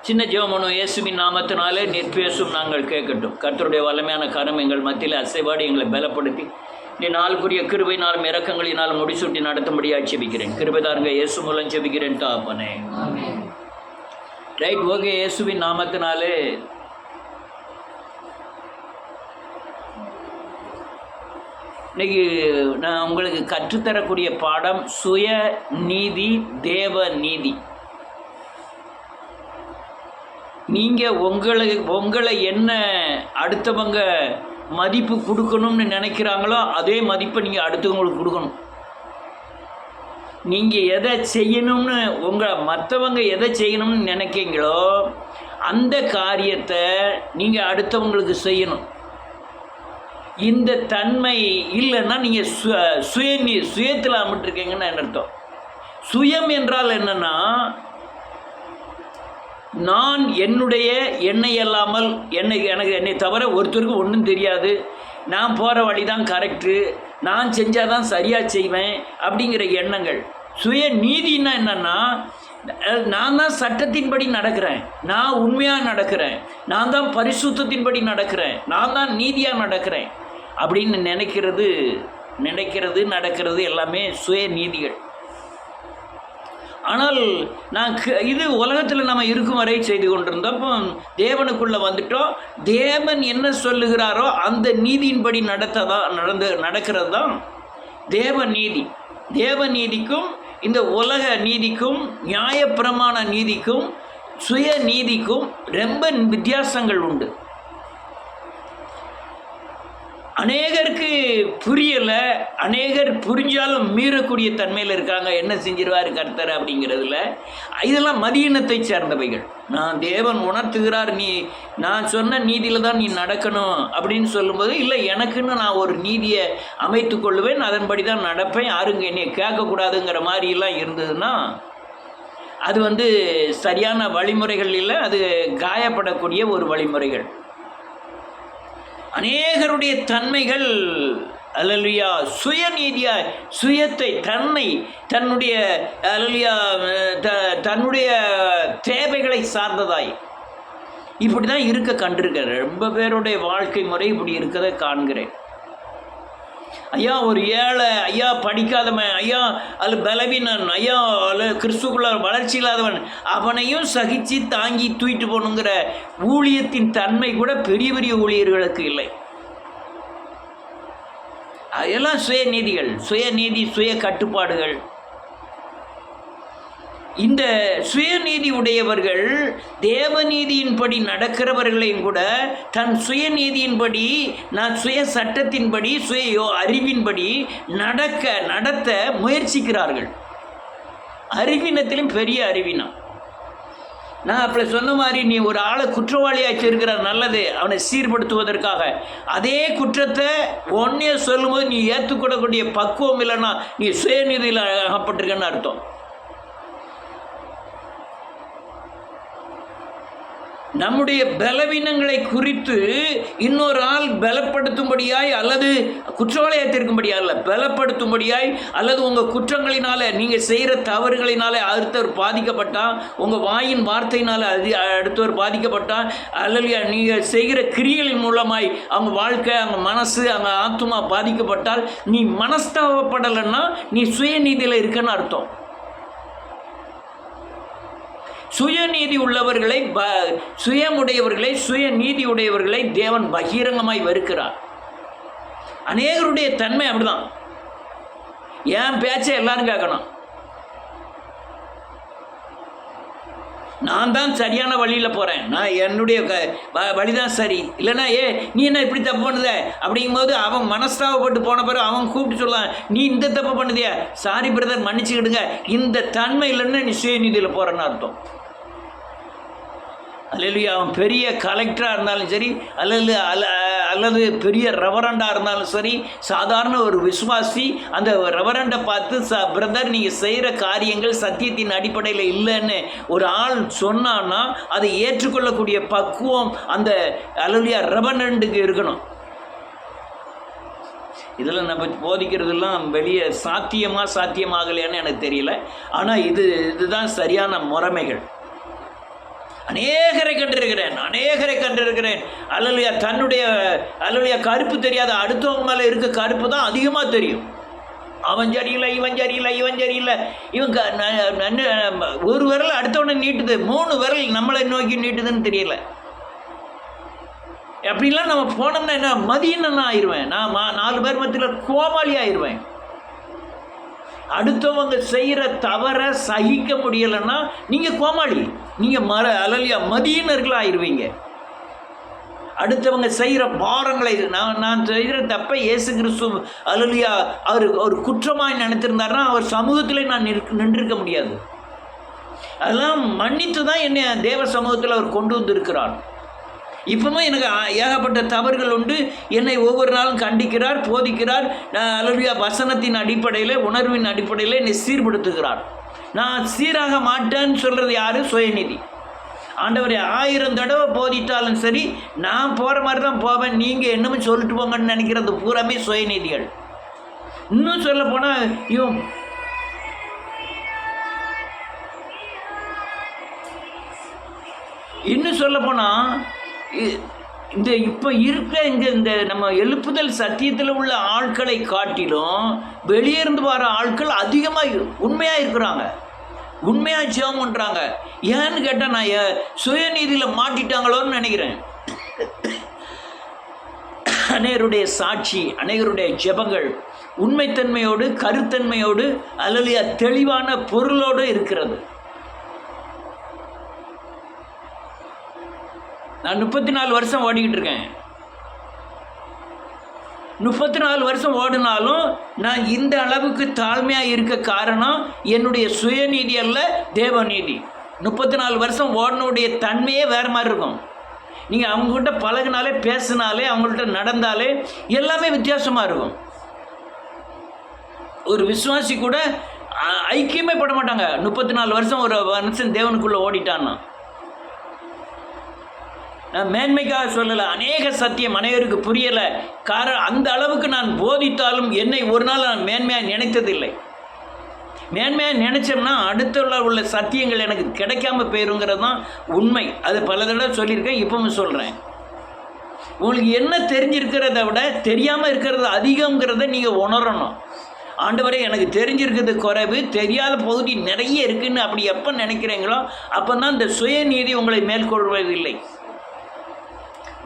சின்ன ஜெபமனு இயேசுவின் நாமத்தினாலே நிற்பேசும் நாங்கள் கேட்கட்டும். கர்த்தருடைய வல்லமையான கரம் எங்கள் மத்தியில் அசைவாடி எங்களை பலப்படுத்தி நீ நாளுக்குரிய கிருபையினாலும் இரக்கங்களினாலும் முடிசூட்டி நடத்தும்படியாக செபிக்கிறேன். கிருபைதாருங்க இயேசு மூலம் செபிக்கிறேன் தாப்பனே. Right, okay. இயேசுவின் நாமத்தினாலே இன்னைக்கு நான் உங்களுக்கு கற்றுத்தரக்கூடிய பாடம் சுய நீதி, தேவ நீதி. நீங்கள் உங்களை என்ன அடுத்தவங்க மதிப்பு கொடுக்கணும்னு நினைக்கிறாங்களோ அதே மதிப்பை நீங்கள் அடுத்தவங்களுக்கு கொடுக்கணும். நீங்கள் எதை செய்யணும்னு மற்றவங்க எதை செய்யணும்னு நினைக்கிறீங்களோ அந்த காரியத்தை நீங்கள் அடுத்தவங்களுக்கு செய்யணும். இந்த தன்மை இல்லைன்னா நீங்கள் சுயத்தில் அமிட்டிருக்கீங்கன்னு அர்த்தம். சுயம் என்றால் என்னென்னா, நான் என்னை அல்லாமல் என்னை தவிர ஒருத்தருக்கு ஒன்றும் தெரியாது, நான் போகிற வழி தான் கரெக்டு, நான் செஞ்சால் தான் சரியாக செய்வேன் அப்படிங்கிற எண்ணங்கள். சுய நீதினா என்னென்னா, நான் தான் சட்டத்தின்படி நடக்கிறேன், நான் உண்மையாக நடக்கிறேன், நான் தான் பரிசுத்தத்தின்படி நடக்கிறேன், நான் தான் நீதியாக நடக்கிறேன் அப்படின்னு நினைக்கிறது நடக்கிறது எல்லாமே சுய நீதிகள். ஆனால் இது உலகத்தில் நம்ம இருக்கும் வரை செய்து கொண்டிருந்தோம். தேவனுக்குள்ளே வந்துட்டோம். தேவன் என்ன சொல்லுகிறாரோ அந்த நீதியின்படி நடக்கிறது தான் தேவ நீதி. தேவ நீதிக்கும் இந்த உலக நீதிக்கும் நியாயப்பிரமாண நீதிக்கும் சுய நீதிக்கும் ரொம்ப வித்தியாசங்கள் உண்டு. அநேகருக்கு புரியலை, அநேகர் புரிஞ்சாலும் மீறக்கூடிய தன்மையில் இருக்காங்க. என்ன செஞ்சிருவார் கர்த்தர் அப்படிங்கிறதுல இதெல்லாம் மதியினத்தை சேர்ந்தவைகள். தேவன் உணர்த்துகிறார், நான் சொன்ன நீதியில் தான் நீ நடக்கணும் அப்படின்னு சொல்லும்போது, இல்லை எனக்குன்னு நான் ஒரு நீதியை அமைத்து கொள்ளுவேன், அதன்படி தான் நடப்பேன், யாருங்க என்னை கேட்கக்கூடாதுங்கிற மாதிரிலாம் இருந்ததுன்னா அது சரியான வழிமுறைகள் இல்லை, அது காயப்படக்கூடிய ஒரு வழிமுறைகள். அநேகருடைய தன்மைகள் அல்லேலூயா சுயநீதியா, சுயத்தை தன்னுடைய தேவைகளை சார்ந்ததாய் இப்படி தான் இருக்க கண்டிருக்கிறேன். ரொம்ப பேருடைய வாழ்க்கை முறை இப்படி இருக்கதை காண்கிறேன். ஐயா ஒரு ஏழை, ஐயா படிக்காதவன், ஐயா அது பலவீனன், ஐயா அது கிறிஸ்துக்குள்ள வளர்ச்சி இல்லாதவன், அவனையும் சகிச்சு தாங்கி தூக்கிட்டு போகணுங்கிற ஊழியத்தின் தன்மை கூட பெரிய பெரிய ஊழியர்களுக்கு இல்லை. அதெல்லாம் சுயநீதிகள், சுயநீதி, சுய கட்டுப்பாடுகள். இந்த சுயநீதி உடையவர்கள் தேவநீதியின்படி நடக்கிறவர்களையும் கூட தன் சுயநீதியின்படி, நான் சுய சட்டத்தின்படி, சுய அறிவின்படி நடத்த முயற்சிக்கிறார்கள். அறிவினத்திலும் பெரிய அறிவினம். நான் அப்படி சொன்ன மாதிரி, நீ ஒரு ஆளை குற்றவாளியாச்சு இருக்கிற நல்லது, அவனை சீர்படுத்துவதற்காக அதே குற்றத்தை ஒன்னே சொல்லும்போது நீ ஏற்றுக்கூடக்கூடிய பக்குவம் இல்லைன்னா நீ சுயநீதியில் அகப்பட்டிருக்கன்னு அர்த்தம். நம்முடைய பலவீனங்களை குறித்து இன்னொரு ஆள் பலப்படுத்தும்படியாய் அல்லது குற்றவாளியாத்திருக்கும்படியா இல்லை, பலப்படுத்தும்படியாய் அல்லது உங்கள் குற்றங்களினால நீங்கள் செய்கிற தவறுகளினால அடுத்தவர் பாதிக்கப்பட்டால், உங்கள் வாயின் வார்த்தையினால் அடுத்தவர் பாதிக்கப்பட்டால், அல்லது நீங்கள் செய்கிற கிரியைகளின் மூலமாய் அவங்க வாழ்க்கை, அவங்க மனசு, அவங்க ஆத்மா பாதிக்கப்பட்டால், நீ மனஸ்தாபப்படலைன்னா நீ சுயநீதியில் இருக்கன்னு அர்த்தம். சுயநீதி உள்ளவர்களை, சுயமுடையவர்களை, சுயநீதி உடையவர்களை தேவன் பகிரங்கமாய் வெறுக்கிறார். அநேகருடைய தன்மை அப்படிதான். என் பேச்சை எல்லாரும் கேட்கணும், நான் தான் சரியான வழியில் போகிறேன், நான் என்னுடைய வழிதான் சரி, இல்லைன்னா நீ என்ன இப்படி தப்பு பண்ணுத அப்படிங்கும்போது அவன் மனஸ்தாபப்பட்டு போன பிறகு அவன் கூப்பிட்டு சொல்லலாம், நீ இந்த தப்பு பண்ணுதியா, சாரி பிரதர் மன்னிச்சுக்கிடுங்க. இந்த தன்மை இல்லைன்னு நீ சுயநீதியில் போகிறன்னு அர்த்தம். அல்லேலூயா. அவன் பெரிய கலெக்டராக இருந்தாலும் சரி, அல்லது பெரிய ரெவரண்டாக இருந்தாலும் சரி, சாதாரண ஒரு விசுவாசி அந்த ரெவரண்டை பார்த்து, பிரதர் நீங்கள் செய்கிற காரியங்கள் சத்தியத்தின் அடிப்படையில் இல்லைன்னு ஒரு ஆள் சொன்னான்னா அதை ஏற்றுக்கொள்ளக்கூடிய பக்குவம் அந்த அல்லேலூயா ரெவரண்டுக்கு இருக்கணும். இதெல்லாம் நம்ம போதிக்கிறதுலாம் வெளியே சாத்தியமாகலையான்னு எனக்கு தெரியல. ஆனால் இதுதான் சரியான முறைமைகள். அநேகரை கண்டிருக்கிறேன். அல்லேலூயா. தன்னுடைய அல்லேலூயா கருப்பு தெரியாத அடுத்தவங்க மேலே இருக்க கருப்பு தான் அதிகமாக தெரியும். அவன் சரியில்லை, இவன் சரியில்லை. ஒரு விரல் அடுத்தவனை நீட்டுது, 3 விரல் நம்மளை நோக்கி நீட்டுதுன்னு தெரியல. அப்படிலாம் நம்ம போனோம்னா என்ன, மதியன்னு ஆயிடுவேன். நான் 4 பேர் மத்தியில் கோமாளி ஆயிடுவேன். அடுத்தவங்க செய்கிற தவறை சகிக்க முடியலைன்னா நீங்கள் கோமாளி, நீங்கள் அல்லேலூயா மதியினர்கள் ஆயிடுவீங்க. அடுத்தவங்க செய்கிற பாரங்களை நான் செய்கிற தப்பை இயேசு கிறிஸ்து அல்லேலூயா அவர் குற்றமாய் நினைத்திருந்தாருன்னா அவர் சமூகத்தில் நான் நின்றிருக்க முடியாது. அதெல்லாம் மன்னித்து தான் என்னை தேவ சமூகத்தில் அவர் கொண்டு வந்திருக்கிறார். இப்போவும் எனக்கு ஏகப்பட்ட தவறுகள் உண்டு. என்னை ஒவ்வொரு நாளும் கண்டிக்கிறார், போதிக்கிறார். அல்லேலூயா வசனத்தின் அடிப்படையில், உணர்வின் அடிப்படையில் என்னை சீர்படுத்துகிறார். நான் சீராக மாட்டேன்னு சொல்கிறது யார்? சுயநீதி. ஆண்டவரை 1000 தடவை போதித்தாலும் சரி, நான் போகிற மாதிரி தான் போவேன், நீங்கள் என்னமே சொல்லிட்டு போங்கன்னு நினைக்கிறது பூராமே சுயநீதிகள். இன்னும் சொல்ல போனால் இப்போ இந்த நம்ம எழுப்புதல் சத்தியத்தில் உள்ள ஆட்களை காட்டிலும் வெளியே இருந்து வர ஆட்கள் அதிகமாக உண்மையாக இருக்கிறாங்க, உண்மையாக ஜெபம் பண்ணுறாங்க. ஏன்னு கேட்டால் நான் சுயநீதியில் மாட்டிட்டாங்களோன்னு நினைக்கிறேன். அநேகருடைய சாட்சி, அநேகருடைய ஜெபங்கள் உண்மைத்தன்மையோடு, கருத்தன்மையோடு, அல்லேலூயா தெளிவான பொருளோடு இருக்கிறது. நான் 34 வருஷம் ஓடிக்கிட்டு இருக்கேன். 34 வருஷம் ஓடினாலும் நான் இந்த அளவுக்கு தாழ்மையாக இருக்க காரணம் என்னுடைய சுயநீதி அல்ல, தேவநீதி. 34 வருஷம் ஓடனுடைய தன்மையே வேறு மாதிரி இருக்கும். நீங்கள் அவங்ககிட்ட பழகினாலே, பேசினாலே, அவங்கள்ட்ட நடந்தாலே எல்லாமே வித்தியாசமாக இருக்கும். ஒரு விசுவாசி கூட ஐக்கியமே பட மாட்டாங்க 34 வருஷம் ஒரு மனுஷன் தேவனுக்குள்ளே ஓடிட்டான்னா. நான் மேன்மைக்காக சொல்லலை, அநேக சத்தியம் அனைவருக்கு புரியலை. காரணம் அந்த அளவுக்கு நான் போதித்தாலும் என்னை ஒரு நாள் நான் மேன்மையாக நினைத்ததில்லை. மேன்மையாக நினச்சோம்னா அடுத்த உள்ள சத்தியங்கள் எனக்கு கிடைக்காம போயிருங்கிறது தான் உண்மை. அது பல தடவை சொல்லியிருக்கேன், இப்பவும் சொல்கிறேன். உங்களுக்கு என்ன தெரிஞ்சிருக்கிறத விட தெரியாமல் இருக்கிறது அதிகங்கிறத நீங்கள் உணரணும். ஆண்டவரே எனக்கு தெரிஞ்சிருக்கிறது குறைவு, தெரியாத பகுதி நிறைய இருக்குன்னு அப்படி எப்போ நினைக்கிறீங்களோ அப்போ தான் இந்த சுயநீதி உங்களை மேற்கொள்வதில்லை.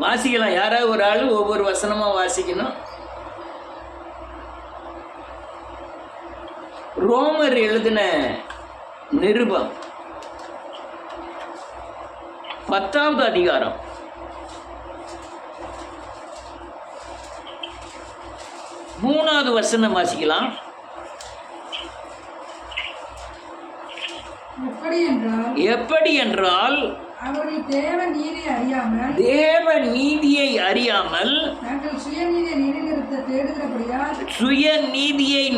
வாசிக்கலாம், யாராவது ஒரு ஆள் ஒவ்வொரு வசனமாக வாசிக்கணும். ரோமர் எழுதின நிருபம் 10வது அதிகாரம் 3வது வசனம் வாசிக்கலாம். எப்படி என்றால் தேவ நீதியை அறியாமல் சுயநீதியை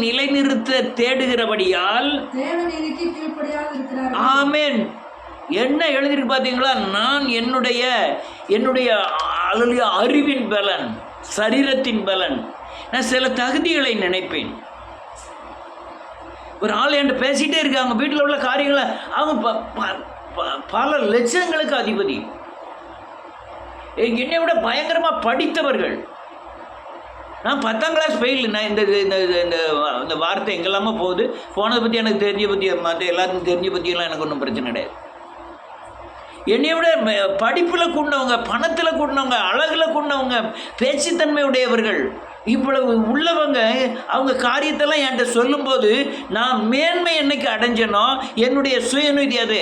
நிலைநிறுத்த தேடுகிறபடியால் ஆமென். என்ன எழுதிருக்கு பார்த்தீங்களா? நான் என்னுடைய அறிவின் பலன், சரீரத்தின் பலன், நான் சில தகுதிகளை நினைப்பேன். ஒரு ஆள் என்கிட்ட பேசிகிட்டே இருக்காங்க, வீட்டில் உள்ள காரியங்களை அவங்க பல லட்சங்களுக்கு அதிபதி, என்னை விட பயங்கரமாக படித்தவர்கள். நான் 10ஆம் கிளாஸ் ஃபெயில். நான் இந்த வார்த்தை எங்கெல்லாமோ போகுது, போனதை பற்றி எனக்கு தெரிஞ்ச பற்றி, மற்ற எல்லாருக்கும் தெரிஞ்ச பற்றியெல்லாம் எனக்கு ஒன்றும் பிரச்சனை கிடையாது. என்னை விட படிப்பில் கூடினவங்க, பணத்தில் கூடினவங்க, அழகில் கூடினவங்க, பேச்சுத்தன்மையுடையவர்கள், இவ்வளவு உள்ளவங்க அவங்க காரியத்தெல்லாம் என்கிட்ட சொல்லும்போது நான் மேன்மை என்னைக்கு அடைஞ்சனோ என்னுடைய சுயநீதி, அது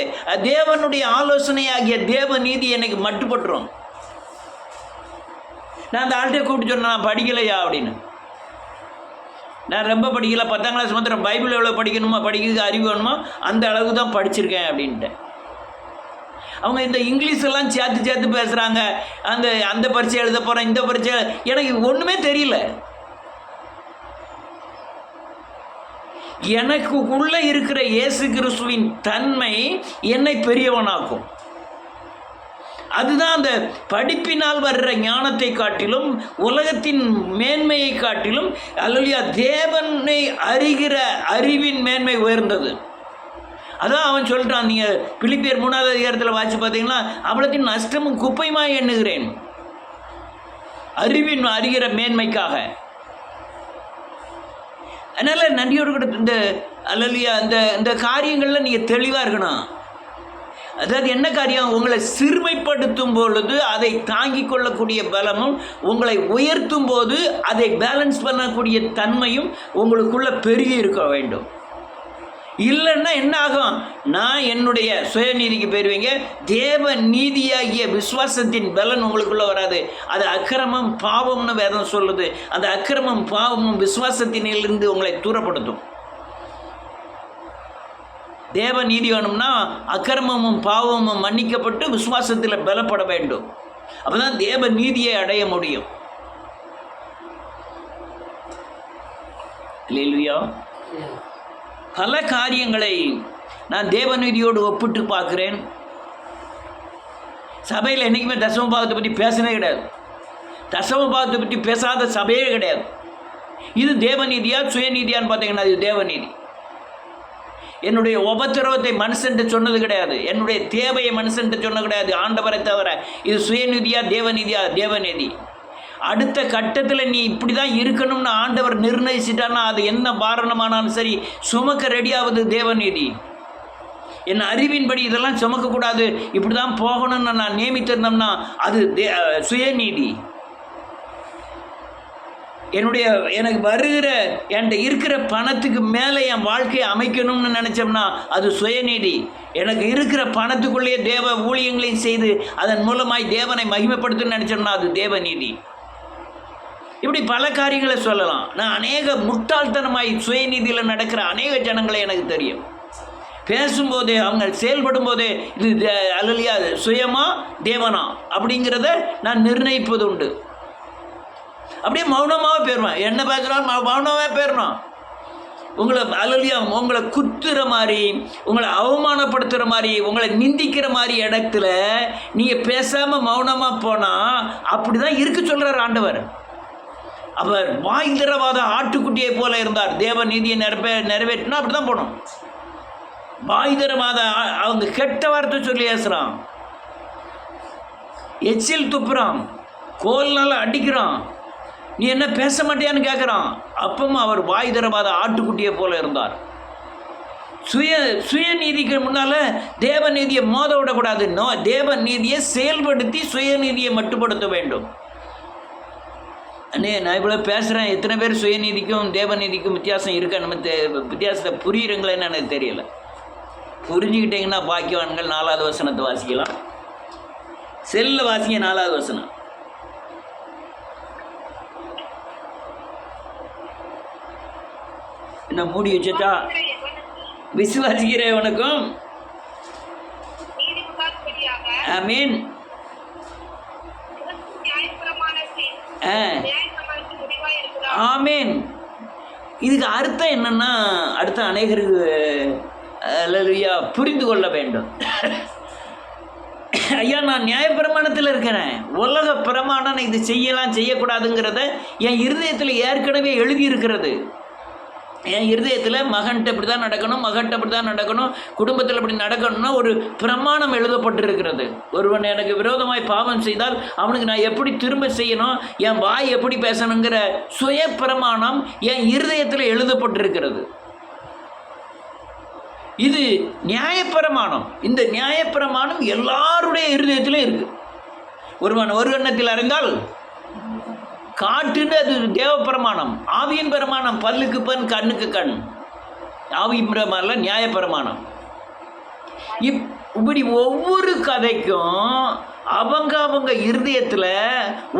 தேவனுடைய ஆலோசனையாகிய தேவ நீதி எனக்கு மட்டுப்பட்டுரும். நான் அந்த ஆள்கிட்ட கூப்பிட்டு சொன்னேன், நான் படிக்கலையா அப்படின்னு. நான் ரொம்ப படிக்கல, 10ஆம் கிளாஸ் மாத்திரம். பைபிள் எவ்வளோ படிக்கணுமா, படிக்கிறதுக்கு அறிவு வேணுமா அந்த அளவுக்கு தான் படிச்சிருக்கேன் அப்படின்ட்டு. அவங்க இந்த இங்கிலீஷ் எல்லாம் சேர்த்து பேசுகிறாங்க. அந்த பரீட்சை எழுத போகிறேன், இந்த பரீட்சை, எனக்கு ஒன்றுமே தெரியல. எனக்கு உள்ளே இருக்கிற இயேசு கிறிஸ்துவின் தன்மை என்னை பெரியவனாக்கும். அதுதான் அந்த படிப்பினால் வர்ற ஞானத்தை காட்டிலும், உலகத்தின் மேன்மையை காட்டிலும், அல்லேலூயா தேவனை அறிகிற அறிவின் மேன்மை உயர்ந்தது. அதான் அவன் சொல்கிறான். நீங்கள் பிலிப்பியர் 3வது அதிகாரத்தில் வாசி பார்த்தீங்கன்னா, அவ்வளத்தின் நஷ்டமும் குப்பையுமா எண்ணுகிறேன் அறிவின் அறிகிற மேன்மைக்காக. அதனால் நன்றியோடு கூட இந்த அல்லலியா இந்த காரியங்களில் நீங்கள் தெளிவாக இருக்கணும். அதாவது என்ன காரியம்? உங்களை சிறுமைப்படுத்தும் பொழுது அதை தாங்கிக் கொள்ளக்கூடிய பலமும், உங்களை உயர்த்தும் போது அதை பேலன்ஸ் பண்ணக்கூடிய தன்மையும் உங்களுக்குள்ள பெருகி இருக்க வேண்டும். இல்லைன்னா என்ன ஆகும்? நான் என்னுடைய சுயநீதிக்கு போயிடுவீங்க. தேவ நீதியாகிய விசுவாசத்தின் பலன் உங்களுக்குள்ள வராது. அது அக்கிரமம் பாவம்னு வேதம் சொல்லுது. அந்த அக்கிரமம் பாவமும் விசுவாசத்தினிலிருந்து உங்களை தூரப்படுத்தும். தேவ நீதி வேணும்னா அக்கிரமமும் பாவமும் மன்னிக்கப்பட்டு விசுவாசத்தில் பலப்பட வேண்டும். அப்பதான் தேவ நீதியை அடைய முடியும். அல்லேலூயா. பல காரியங்களை நான் தேவநீதியோடு ஒப்பிட்டு பார்க்குறேன். சபையில் என்றைக்குமே தசம பாவத்தை பற்றி பேசினே கிடையாது. தசம பாவத்தை பற்றி பேசாத சபையே கிடையாது. இது தேவநீதியா சுயநீதியான்னு பார்த்தீங்கன்னா இது தேவநீதி. என்னுடைய உபத்திரவத்தை மனுஷன்ட்டு சொன்னது கிடையாது. என்னுடைய தேவையை மனுஷன்ட்டு சொன்னது கிடையாது, ஆண்டவரை தவிர. இது சுயநீதியா தேவநீதியா? தேவநீதி. அடுத்த கட்டத்தில் நீ இப்படி தான் இருக்கணும்னு ஆண்டவர் நிர்ணயிச்சிட்டான்னா அது என்ன பாரணமானாலும் சரி சுமக்க ரெடியாவது தேவநீதி. என் அறிவின்படி இதெல்லாம் சுமக்கக்கூடாது, இப்படி தான் போகணும்னு நான் நியமித்திருந்தோம்னா அது சுயநீதி. எனக்கு வருகிற என்கிட்ட இருக்கிற பணத்துக்கு மேலே என் வாழ்க்கையை அமைக்கணும்னு நினச்சோம்னா அது சுயநீதி. எனக்கு இருக்கிற பணத்துக்குள்ளேயே தேவ ஊழியங்களையும் செய்து அதன் மூலமாய் தேவனை மகிமைப்படுத்தணும்னு நினச்சோம்னா அது தேவநீதி. இப்படி பல காரியங்களை சொல்லலாம். நான் அநேக முட்டாள்தனமாய் சுயநீதியில் நடக்கிற அநேக ஜனங்களை எனக்கு தெரியும். பேசும்போதே அவங்க செயல்படும் போதே இது அல்லலியா சுயமா தேவனா அப்படிங்கிறத நான் நிர்ணயிப்பது உண்டு. அப்படியே மௌனமாக போயிடுவேன். என்ன பேசுகிறாலும் மௌனமாக போயிடணும். உங்களை குத்துற மாதிரி, உங்களை அவமானப்படுத்துகிற மாதிரி, உங்களை நிந்திக்கிற மாதிரி இடத்துல நீங்கள் பேசாமல் மௌனமாக போனால் அப்படி தான் இருக்க சொல்கிறார் ஆண்டவர். அவர் வாய் திறவாத ஆட்டுக்குட்டியை போல இருந்தார். தேவ நீதியை நிறைவேற்றினா அப்படி தான் போகணும். வாய் திறவாத அவங்க கெட்ட வார்த்தை சொல்லி ஏசுகிறான், எச்சில் துப்புறான், கோல்னால அடிக்கிறான், நீ என்ன பேச மாட்டியான்னு கேட்குறான். அப்பவும் அவர் வாய் திறவாத ஆட்டுக்குட்டியை போல இருந்தார். சுயநீதிக்கு முன்னால் தேவநீதியை மோத விடக்கூடாது. தேவநீதியை செயல்படுத்தி சுயநீதியை மட்டுப்படுத்த வேண்டும். நான் இவ்வளோ பேசுகிறேன். எத்தனை பேர் சுயநீதிக்கும் தேவநீதிக்கும் வித்தியாசம் இருக்கா? நம்ம வித்தியாசத்தை புரியுறங்களேன்னு எனக்கு தெரியலை. புரிஞ்சுக்கிட்டீங்கன்னா பாக்கியவான்கள். 4வது வசனத்தை வாசிக்கலாம். செல்ல வாசிங்க 4வது வசனம். என்ன மூடி வச்சுட்டா? விசுவாசிக்கிறவனுக்கும் ஆமீன். ஆமீன். இதுக்கு அர்த்தம் என்னன்னா, அடுத்த அநேகருக்கு அல்லேலூயா புரிந்து கொள்ள வேண்டும். ஐயா, நான் நியாயப்பிரமாணத்தில் இருக்கிறேன். உலக பிரமாணம் இது செய்யலாம் செய்யக்கூடாதுங்கிறத என் இருதயத்தில் ஏற்கனவே எழுதியிருக்கிறது. என் இருதயத்தில் மகன்கிட்ட இப்படி தான் நடக்கணும், மகன்கிட்ட இப்படி தான் நடக்கணும், குடும்பத்தில் இப்படி நடக்கணும்னா ஒரு பிரமாணம் எழுதப்பட்டிருக்கிறது. ஒருவன் எனக்கு விரோதமாய் பாவம் செய்தால் அவனுக்கு நான் எப்படி திரும்ப செய்யணும், என் வாய் எப்படி பேசணுங்கிற சுய பிரமாணம் என் இருதயத்தில் எழுதப்பட்டிருக்கிறது. இது நியாயப்பிரமாணம். இந்த நியாயப்பிரமாணம் எல்லாருடைய இருதயத்திலும் இருக்கு. ஒருவன் ஒரு எண்ணத்தில் அறிந்தால் காட்டுன்னு அது தேவ பிரமாணம். ஆவியின் பிரமாணம் பல்லுக்கு பன் கண்ணுக்கு கண். ஆவியின் பிரமாணம் நியாயப்பிரமாணம். இப்படி ஒவ்வொரு கதைக்கும் அவங்க இருதயத்தில்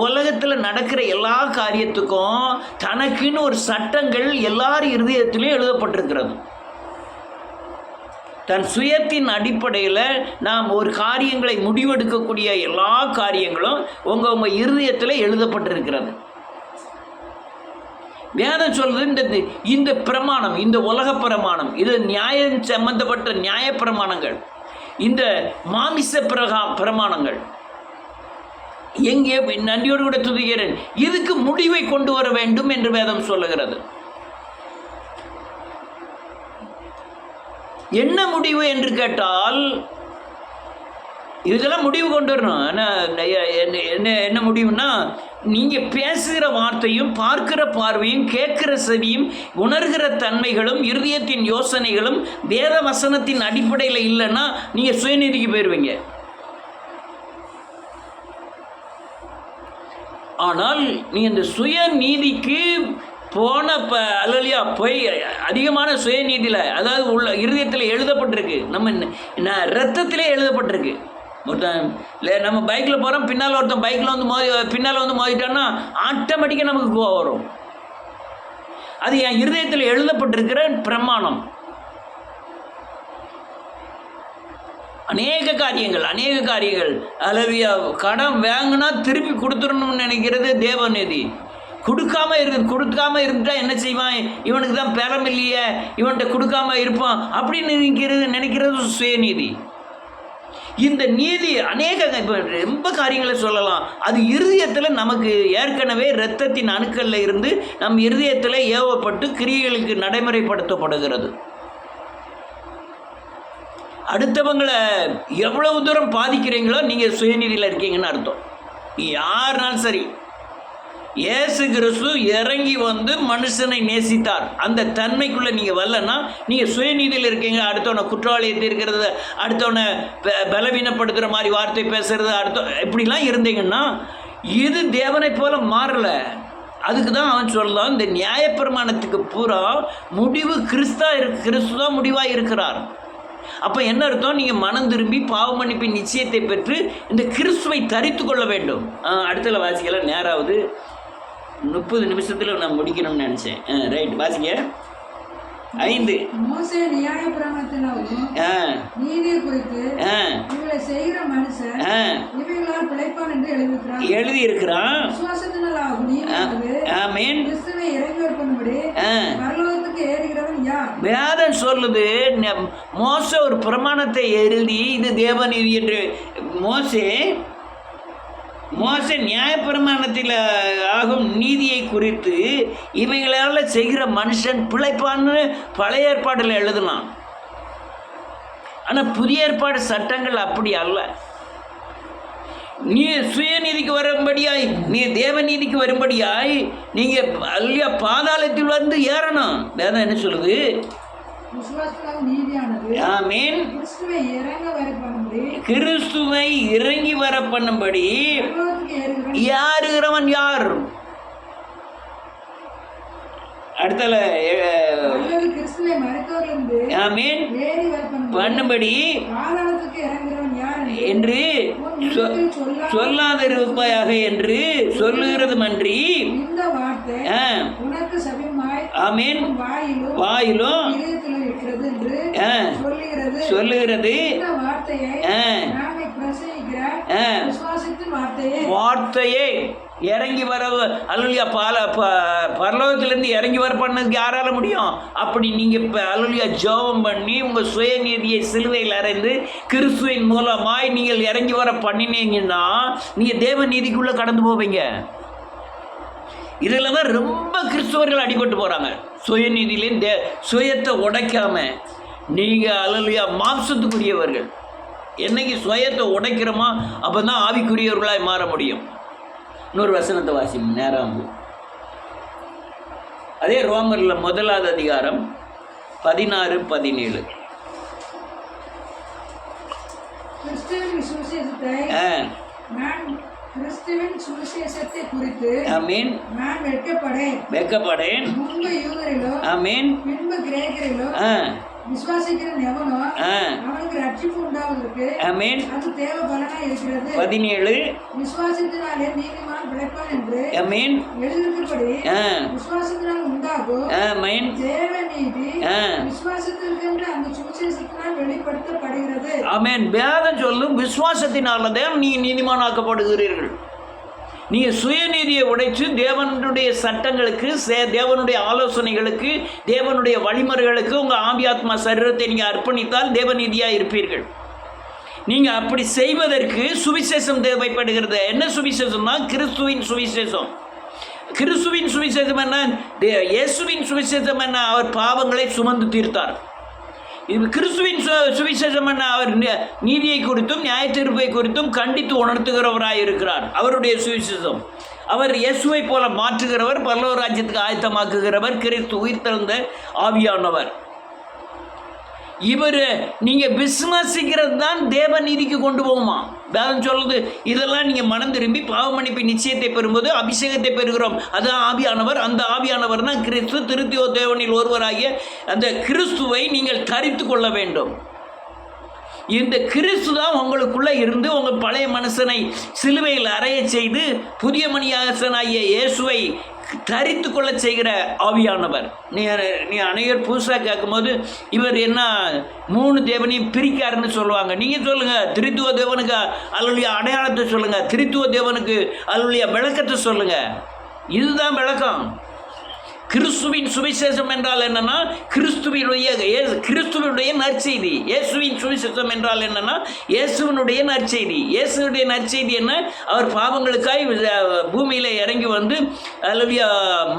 உலகத்தில் நடக்கிற எல்லா காரியத்துக்கும் தனக்குன்னு ஒரு சட்டங்கள் எல்லார் இருதயத்திலையும் எழுதப்பட்டிருக்கிறது. தன் சுயத்தின் அடிப்படையில் நாம் ஒரு காரியங்களை முடிவெடுக்கக்கூடிய எல்லா காரியங்களும் உங்கள் இருதயத்தில் எழுதப்பட்டிருக்கிறது. வேதம் சொல்றது இந்த பிரமாணம், இந்த உலக பிரமாணம், இது நியாயம் சம்பந்தப்பட்ட நியாய பிரமாணங்கள், இந்த மாமிச பிரமாணங்கள் எங்கே நன்றியோடு கூட துதிக்கிறேன். இதுக்கு முடிவை கொண்டு வர வேண்டும் என்று வேதம் சொல்லுகிறது. என்ன முடிவு என்று கேட்டால், இதெல்லாம் முடிவு கொண்டு வரணும். என்ன முடிவுன்னா, நீங்கள் பேசுகிற வார்த்தையும் பார்க்கிற பார்வையும் கேட்கிற செவியும் உணர்கிற தன்மைகளும் இருதயத்தின் யோசனைகளும் வேத வசனத்தின் அடிப்படையில் இல்லைன்னா நீங்கள் சுயநீதிக்கு போயிடுவீங்க. ஆனால் நீ இந்த சுயநீதிக்கு போன அல்லையா போய் அதிகமான சுயநீதியில், அதாவது உள்ள இருதயத்தில் எழுதப்பட்டிருக்கு, நம்ம ரத்தத்திலே எழுதப்பட்டிருக்கு. ஒருத்தன் இல்லை, நம்ம பைக்கில் போகிறோம், பின்னால் ஒருத்தன் பைக்கில் வந்து பின்னால் வந்து மோதிட்டான்னா ஆட்டோமேட்டிக்காக நமக்கு கோவம் வரும். அது என் இருதயத்தில் எழுதப்பட்டிருக்கிற பிரமாணம். அநேக காரியங்கள் அல்லவியா கடன் வாங்கினா திருப்பி கொடுத்துடணும்னு நினைக்கிறது தேவநீதி. கொடுக்காம இருந்துட்டா என்ன செய்வான், இவனுக்கு தான் பெறம் இல்லையே, இவன்கிட்ட கொடுக்காம இருப்பான் அப்படின்னு நினைக்கிறது சுயநீதி. இந்த நீதி இப்போ ரொம்ப காரியங்களை சொல்லலாம். அது இருதயத்தில் நமக்கு ஏற்கனவே இரத்தத்தின் அணுக்களில் இருந்து நம் இருதயத்தில் ஏவப்பட்டு கிரியைகளுக்கு நடைமுறைப்படுத்தப்படுகிறது. அடுத்தவங்களை எவ்வளவு தூரம் பாதிக்கிறீங்களோ நீங்கள் சுயநீதியில் இருக்கீங்கன்னு அர்த்தம். யாருனாலும் சரி, இயேசு கிறிஸ்து இறங்கி வந்து மனுஷனை நேசித்தார். அந்த தன்மைக்குள்ளே நீங்கள் வரலன்னா நீங்கள் சுயநீதியில் இருக்கீங்க. அடுத்தவனை குற்றவாளியை தீர்க்கிறது, அடுத்தவனை பலவீனப்படுத்துகிற மாதிரி வார்த்தை பேசுறது, இப்படிலாம் இருந்தீங்கன்னா இது தேவனை போல மாறலை. அதுக்கு தான் அவன் சொல்லலாம், இந்த நியாயப்பிரமாணத்துக்கு பூரா முடிவு கிறிஸ்து தான் முடிவாக இருக்கிறார். அப்போ என்ன அர்த்தம், நீங்கள் மனம் திரும்பி பாவ மன்னிப்பின் நிச்சயத்தை பெற்று இந்த கிறிஸ்துவை தரித்து கொள்ள வேண்டும். அடுத்தல வாசிக்கலாம். நேராவது 30 நிமிஷத்தில் நான் முடிக்கணும்னு நினச்சேன். ரைட், வாசிங்க. 5 மோசே நியாயப்பிரமாணத்தினாலும் நீதியை குறித்து இவளை செய்கிற மனுஷன் இவைகளால் பிழைப்பான் என்று எழுதியிருக்கிறான். விசுவாசத்தினாலாகும் நீதியானது கிறிஸ்துவை இறங்கி வைக்கும்படி பரலோகத்துக்கு ஏறுகிறவன் யார்? வேதம் சொல்லுது, மோசே ஒரு பிரமாணத்தை எழுதி இது தேவநீதி என்று. மோசே நியாயப்பிரமாணத்தில் ஆகும் நீதியை குறித்து இவைகளால் செய்கிற மனுஷன் பிழைப்பான்னு பழைய ஏற்பாடில் எழுதலாம். ஆனால் புதிய ஏற்பாடு சட்டங்கள் அப்படி அல்ல. நீ சுயநீதிக்கு வரும்படியாய், நீ தேவநீதிக்கு வரும்படியாய் நீங்கள் அல்லையா பாதாளத்தில் வந்து ஏறணும். வேதம் என்ன சொல்லுது? கிறிஸ்துவை இறங்கி வர பண்ணும்படி யாருகிறவன் யார்? அடுத்தல பண்ணும்படி என்று சொல்லாதிருப்பாயாக என்று சொல்லுகிறதுமன்றி ஆமேன் வாயிலும் சொல்லுகிறது. வார்த்தையை இறங்கி வர அல்லா பரலோகத்திலேருந்து இறங்கி வர பண்ணதுக்கு யாரால முடியும்? அப்படி நீங்கள் இப்போ அல்லா ஜெபம் பண்ணி உங்கள் சுயநீதியை சிலுவையில் அறைந்து கிறிஸ்துவின் மூலமாய் நீங்கள் இறங்கி வர பண்ணினீங்கன்னா நீங்கள் தேவ நீதிக்குள்ளே கடந்து போவீங்க. இதில் தான் ரொம்ப கிறிஸ்துவர்கள் அடிபட்டு போகிறாங்க. சுயநீதியிலே சுயத்தை உடைக்காம நீங்கள் அல்லா மாம்சத்துக்குரியவர்கள். என்னைக்கு சுயத்தை உடைக்கிறோமோ அப்போ தான் ஆவிக்குரியவர்களாய் மாற முடியும். இன்னொரு வசனத்தை வாசிம் நேரம். அதே ரோமரில் 1 அதிகாரம் 16-17. கிறிஸ்துவின் சுவிசேஷத்தை குறித்து நான் வெட்கப்படேன். முன்பு யூதரிலோ பின்பு கிரேக்கரிலோ விசுவாசிக்கிறவன் எவனோ அவனுக்கு ரட்சிப்பு உண்டாவதற்கு அது தேவ பலனா இருக்கிறது. 17 விசுவாசத்தினாலே நீதிமான் பிழைப்பான் என்று எழுதியிருக்கிறபடி விசுவாசத்தினால் உண்டாகும் தேவ நீதி விசுவாசத்திற்கென்று அந்த சுவிசேஷத்தினால் வெளிப்படுத்தப்படுகிறது. ஆமென். வேதம் சொல்லும் விசுவாசத்தினால்தான் நீ நீதிமானாக்கப்படுகிறீர்கள். நீங்கள் சுயநீதியை உடைத்து தேவனுடைய சட்டங்களுக்கு, தேவனுடைய ஆலோசனைகளுக்கு, தேவனுடைய வழிமுறைகளுக்கு உங்கள் ஆவியாத்மா சரீரத்தை நீங்கள் அர்ப்பணித்தால் தேவநீதியாக இருப்பீர்கள். நீங்கள் அப்படி செய்வதற்கு சுவிசேஷம் தேவைப்படுகிறது. என்ன சுவிசேஷம்னா கிறிஸ்துவின் சுவிசேஷம். கிறிஸ்துவின் சுவிசேஷம் என்ன? இயேசுவின் சுவிசேஷம் என்ன? அவர் பாவங்களை சுமந்து தீர்த்தார். இது கிறிஸ்துவின் சுவிசேஷம் என்ன? அவர் நீதியை குறித்தும் நியாய தீர்ப்பை குறித்தும் கண்டித்து உணர்த்துகிறவராய் இருக்கிறார். அவருடைய சுவிசேஷம். அவர் இயேசுவை போல மாற்றுகிறவர், பரலோக ராஜ்யத்துக்கு ஆயத்தமாக்குகிறவர், கிறிஸ்து உயிர்த்தெழுந்த ஆவியானவர். இவர் நீங்கள் விசுவாசிக்கிறது தான் தேவ நீதிக்கு கொண்டு போகுமா? வேதம் சொல்லுது, இதெல்லாம் நீங்கள் மனம் திரும்பி பாவ மன்னிப்பு நிச்சயத்தை பெறும்போது அபிஷேகத்தை பெறுகிறோம். அதுதான் ஆவியானவர். அந்த ஆவியானவர் தான் கிறிஸ்து. திருத்தியோ தேவனில் ஒருவராகிய அந்த கிறிஸ்துவை நீங்கள் தரித்து கொள்ள வேண்டும். இந்த கிறிஸ்து தான் உங்களுக்குள்ளே இருந்து உங்கள் பழைய மனுஷனை சிலுவையில் அறைய செய்து புதிய மனிதனாகிய இயேசுவை தரித்து கொள்ள செய்கிற ஆவியானவர். நீ அனைவர் புதுசாக கேட்கும்போது இவர் என்ன 3 தேவனையும் பிரிக்காருன்னு சொல்லுவாங்க. நீங்கள் சொல்லுங்கள், திருத்துவ தேவனுக்கு அல்லுடைய அடையாளத்தை சொல்லுங்கள், திருத்துவ தேவனுக்கு அல்லுடைய விளக்கத்தை சொல்லுங்கள். இதுதான் விளக்கம். கிறிஸ்துவின் சுவிசேஷம் என்றால் என்னன்னா கிறிஸ்துவனுடைய நற்செய்தி. இயேசுவின் சுவிசேஷம் என்றால் என்னன்னா இயேசுவனுடைய நற்செய்தி. இயேசுடைய நற்செய்தி என்ன? அவர் பாவங்களுக்காய் பூமியில் இறங்கி வந்து அல்லது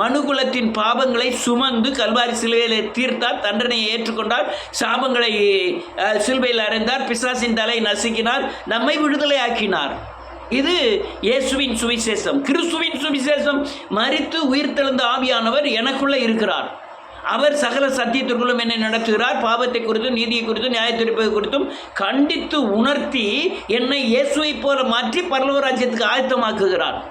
மனுகுலத்தின் பாவங்களை சுமந்து கல்வாரி சிலுவையில் தீர்த்தார், தண்டனையை ஏற்றுக்கொண்டார், சாபங்களை சிலுவையில் அறைந்தார், பிசாசின் தலை நசுக்கினார், நம்மை விடுதலை ஆக்கினார். இது இயேசுவின் சுவிசேஷம். கிறிஸ்துவின் சுவிசேஷம் மரித்து உயிர்த்தெழுந்த ஆவியானவர் எனக்குள்ளே இருக்கிறார். அவர் சகல சத்தியத்திற்குள்ளும் என்னை நடத்துகிறார். பாவத்தை குறித்தும் நீதியை குறித்தும் நியாய தீர்ப்பை குறித்தும் கண்டித்து உணர்த்தி என்னை இயேசுவை போல மாற்றி பரலோக ராஜ்யத்துக்கு ஆயத்தமாக்குகிறார்.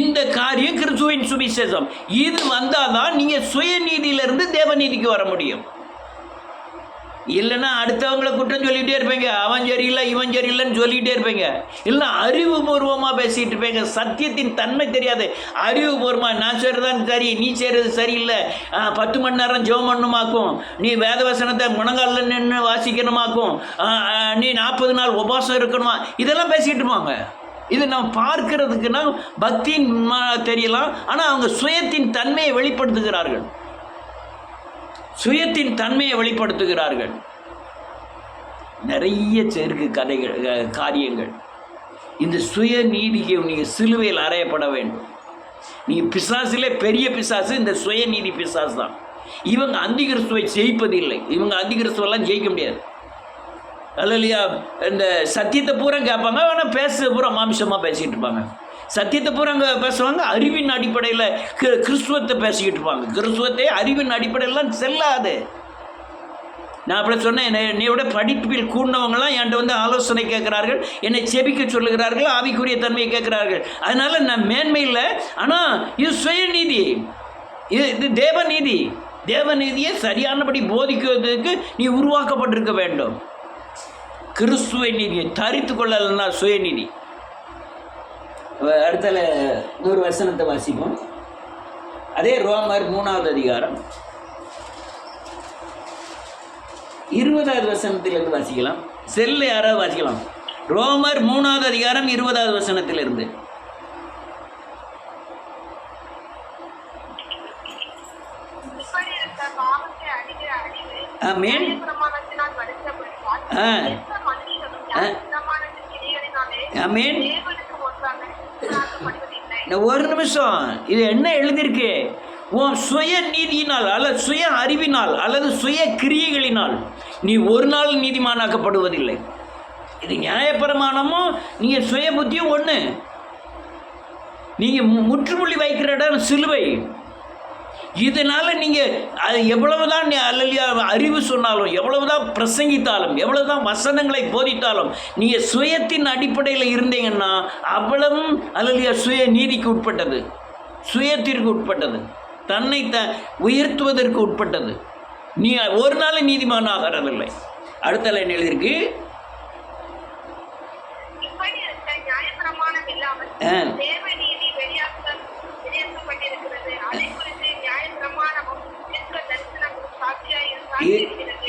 இந்த காரியம் கிறிஸ்துவின் சுவிசேஷம். இது வந்தாதான் நீங்கள் சுயநீதியிலிருந்து தேவநீதிக்கு வர முடியும். இல்லைன்னா அடுத்தவங்களை குற்றம் சொல்லிகிட்டே இருப்பீங்க, அவன் சரியில்லை இவன் சரியில்லைன்னு சொல்லிகிட்டே இருப்பீங்க. இல்லை அறிவுபூர்வமாக பேசிகிட்டு இருப்பீங்க. சத்தியத்தின் தன்மை தெரியாது. அறிவுபூர்வமாக நான் செய்கிறதான் சரி, நீ செய்கிறது சரியில்லை, 10 மணி நேரம் ஜெபம் பண்ணணுமாக்கும், நீ வேத வசனத்தை முழங்காலில் நின்று வாசிக்கணுமாக்கும், நீ 40 நாள் உபவாசம் இருக்கணுமா, இதெல்லாம் பேசிக்கிட்டு இருப்பாங்க. இது நம்ம பார்க்கறதுக்குன்னா பக்தியின் தெரியலாம். ஆனால் அவங்க சுயத்தின் தன்மையை வெளிப்படுத்துகிறார்கள். சுயத்தின் தன்மையை வெளிப்படுத்துகிறார்கள். நிறைய இருக்கு கதைகள், காரியங்கள். இந்த சுய நீதிக்கு நீங்கள் சிலுவையில் அறையப்பட வேண்டும். நீங்கள் பிசாசிலே பெரிய பிசாசு இந்த சுயநீதி பிசாசு தான். இவங்க அந்திகிறிஸ்துவை ஜெயிப்பதில்லை. இவங்க அந்திகிறிஸ்துவெல்லாம் ஜெயிக்க முடியாது. இல்லையா? இந்த சத்தியத்தை பூரா கேட்பாங்க, ஆனால் பேச பூரா மாமிசமாக பேசிகிட்டு இருப்பாங்க. சத்தியத்தை பூரா அங்கே பேசுவாங்க, அறிவின் அடிப்படையில் கிறிஸ்துவத்தை பேசிக்கிட்டு இருப்பாங்க. கிறிஸ்துவத்தை அறிவின் அடிப்படையிலாம் செல்லாது. நான் அப்படி சொன்னேன், என்னையோட படிப்பில் கூடினவங்களாம் என்கிட்ட வந்து ஆலோசனை கேட்குறார்கள், என்னை செபிக்க சொல்லுகிறார்கள், ஆவிக்குரிய தன்மையை கேட்குறார்கள். அதனால் நான் மேன்மை இல்லை. ஆனால் இது சுயநீதி, இது தேவநீதி. தேவநீதியை சரியானபடி போதிக்கிறதுக்கு நீ உருவாக்கப்பட்டிருக்க வேண்டும். கிறிஸ்துவ நீதியை தரித்து கொள்ளலைன்னா சுயநீதி. அடுத்தல 100 வசனத்தை வாசிப்போம். அதே ரோமர் 3வது அதிகாரம் 20வது வசனத்திலிருந்து வாசிக்கலாம். செல்ல யாராவது வாசிக்கலாம். ரோமர் 3வது அதிகாரம் 20வது வசனத்திலிருந்து. ஆமென். ஆமென். ஒரு நிமிஷம், இது என்ன எழுதியிருக்கு? உன் சுய நீதியினால் அல்லது சுய அறிவினால் அல்லது சுய கிரியைகளினால் நீ ஒரு நாள் நீதிமானாக்கப்படுவதில்லை. இது நியாயப்பிரமாணமும் நீங்கள் சுய புத்தியும் ஒன்று. நீங்கள் முற்றுப்புள்ளி வைக்கிற இடம் சிலுவை. இதனால் நீங்கள் அது எவ்வளவுதான் அல்லையா அறிவு சொன்னாலும், எவ்வளவுதான் பிரசங்கித்தாலும், எவ்வளவுதான் வசனங்களை போதித்தாலும், நீங்கள் சுயத்தின் அடிப்படையில் இருந்தீங்கன்னா அவ்வளவும் அல்லையா சுய நீதிக்கு உட்பட்டது, சுயத்திற்கு உட்பட்டது, தன்னை உயர்த்துவதற்கு உட்பட்டது. நீ ஒரு நாள் நீதிமான் ஆகிறதில்லை. அடுத்த லைன் எழுதியிருக்கு,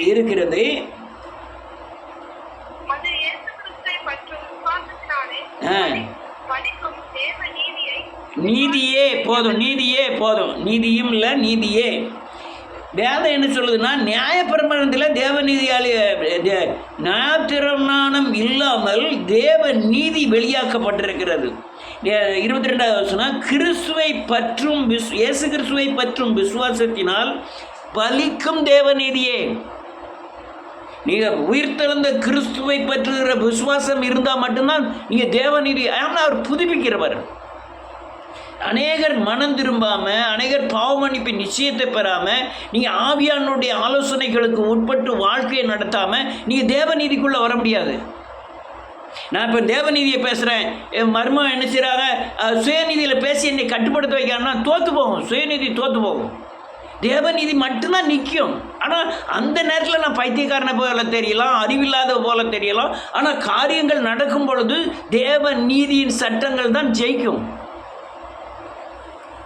இருக்கிறது. நீதியே போதும், நீதியே போதும், நீதியும் இல்லை, நீதியே. வேதம் என்ன சொல்லுதுன்னா, நியாயப்பிரமாணத்தில் தேவநீதியால் நியாயப்பிரமாணம் இல்லாமல் தேவ நீதி வெளியாக்கப்பட்டிருக்கிறது. 22வது வசனம், கிறிஸ்துவை பற்றும் இயேசு கிறிஸ்துவை பற்றும் விசுவாசத்தினால் பலிக்கும் தேவநீதியே. நீங்க உயிர்த்தெழுந்த கிறிஸ்துவை பற்றுகிற விசுவாசம் இருந்தால் மட்டும்தான் நீங்க தேவநீதி. அவர் புதுப்பிக்கிறவர். அநேகர் மனம் திரும்பாம, அநேகர் பாவ மன்னிப்பு நிச்சயத்தை பெறாம, நீங்க ஆவியானுடைய ஆலோசனைகளுக்கு உட்பட்டு வாழ்க்கையை நடத்தாம நீங்க தேவநீதிக்குள்ள வர முடியாது. நான் இப்போ தேவநீதியை பேசுகிறேன், என் மர்மம் என்ன செய்கிறாங்க, சுயநீதியில் பேசி என்னை கட்டுப்படுத்த வைக்கிறான்னா தோற்று போகும், சுயநீதி தோற்று போகும். தேவநீதி மட்டும்தான் நிற்கும். ஆனால் அந்த நேரத்தில் நான் பைத்தியக்காரனை போல தெரியலாம், அறிவில்லாத போல தெரியலாம். ஆனால் காரியங்கள் நடக்கும் பொழுது தேவ நீதியின் சட்டங்கள் தான் ஜெயிக்கும்.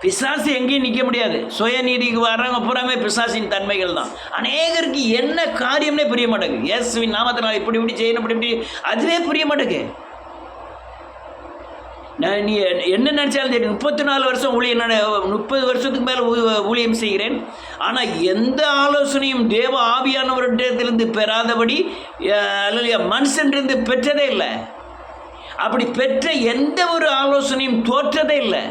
பிசாசு எங்கேயும் நிற்க முடியாது. சுயநீதிக்கு வர்றவங்க பூராமே பிசாசின் தன்மைகள் தான். அநேகருக்கு என்ன காரியம்னே புரிய மாட்டேங்குது. இயேசுவின் நாமத்தினால் இப்படி இப்படி செய்யணும், இப்படி இப்படி, அதுவே புரிய மாட்டேங்குது. நீ என்ன நினச்சாலும் சரி, 34 வருஷம் ஊழியம், 30 வருஷத்துக்கு மேலே ஊழியம் செய்கிறேன். ஆனால் எந்த ஆலோசனையும் தேவ ஆவியானவரிடத்திலிருந்து பெறாதபடி மனுஷன்றிருந்து பெற்றதே இல்லை. அப்படி பெற்ற எந்த ஒரு ஆலோசனையும் தோற்றதே இல்லை.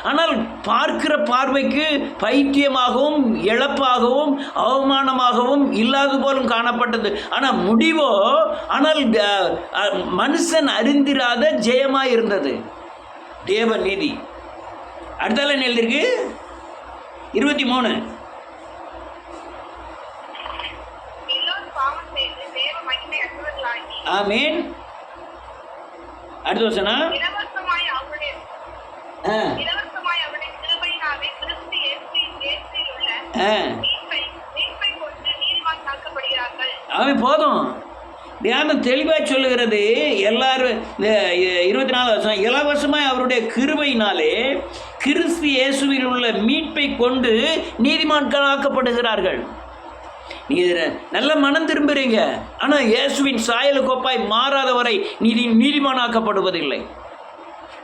ஆனால் பார்க்கிற பார்வைக்கு பைத்தியமாகவும் இழப்பாகவும் அவமானமாகவும் இல்லாது போலும் காணப்பட்டது. ஆனால் முடிவோ மனுஷன் அறிந்திராத ஜெயமாக இருந்தது. தேவ நீதி. அடுத்தால என்ன எழுதிருக்கு? 23. ஆமீன். அடுத்த வசனம். அவன் போதும். தியானம் தெளிவாக சொல்லுகிறது. எல்லாரும் 24 வருஷம் இலவசமாய் அவருடைய கிருபையினாலே கிறிஸ்து இயேசுவில் உள்ள மீட்பை கொண்டு நீதிமான்களாக்கப்படுகிறார்கள். நீங்கள் நல்ல மனம் திரும்புகிறீங்க, ஆனால் இயேசுவின் சாயலுக்கொப்பாய் மாறாதவரை நீதிமானாக்கப்படுவதில்லை.